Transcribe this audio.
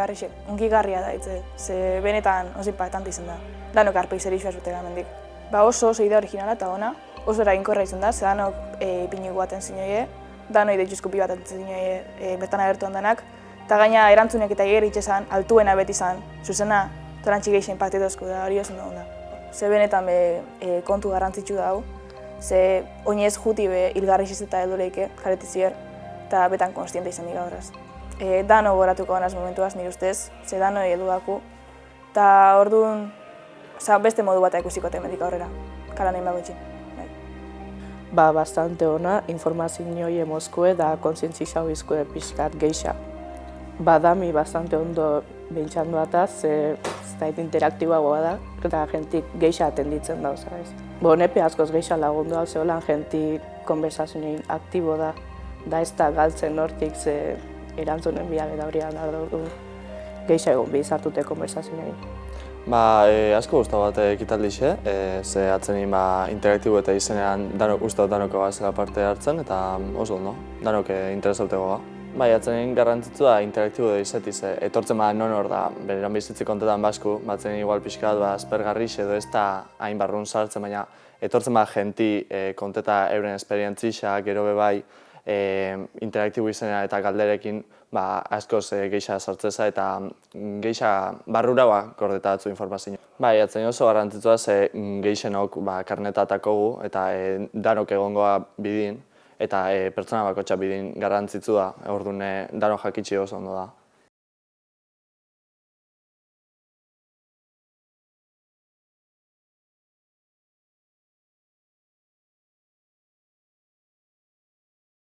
garrixe, unkigarria da hitze, ze benetan oso impactante izan da. Danok arpei zer isua zutela hemendik. Oso idea originala eta ona, oso eraginkorra izan da, ze danok ipinigu baten zinoie, danoi deituzko pi bat zinoie bertan agertu handanak, eta gaina erantzunek eta eger itxesan, altuena beti izan, zuzena, torantxik geixen impactetozko da, hori oso da. Ze benetan kontu garrantzitsu da hau, ze oinez juti hilgarrixiz eta helduleike jarretizier, eta betan konstiente izan dira horraz. Dano goratuko ganaz momentuaz nire ustez, ze dano edugaku, eta orduan beste modu bat ikusiko temendik aurrera, kalan egin bagotxin. Bastante ona, informazioi emozkue da kontzientzizau izkue pixkat geixa. Dami bastante ondo behintxandu ataz, zait interaktiboagoa da, eta jentik geixa atenditzen da, ez? Nepe askoz geixa lagundu hau zeholan jentik konversazioin aktibo da, ez da galtzen hortik ze erantzunen biak eta hori handar dugu geixa egon bizartute konversazioin. Asko guztu bat ekitaldixe, ze atzenin interaktibo eta izenean uste danoko zela parte hartzen, eta oso ondo, danok interesauteko. Atzenin garrantzitsua interaktibo da izetiz, etortzen non hor da, beneran bizitzi kontetan basku, atzenin igual pixkat aspergarrix edo ez da hain barrun sartzen, baina etortzen jenti konteta euren esperientzia, gero bebai interaktibo izena eta galderekin askoz geixa sartzeza eta geixa barrura gordetatzu informazio. Atzenin oso garrantzitsua ze geixenok karneta atakogu eta danok egongoa bidin, eta pertsona bakotxa bidin garrantzitsu da, orduan danok jakitsi oso ondo da.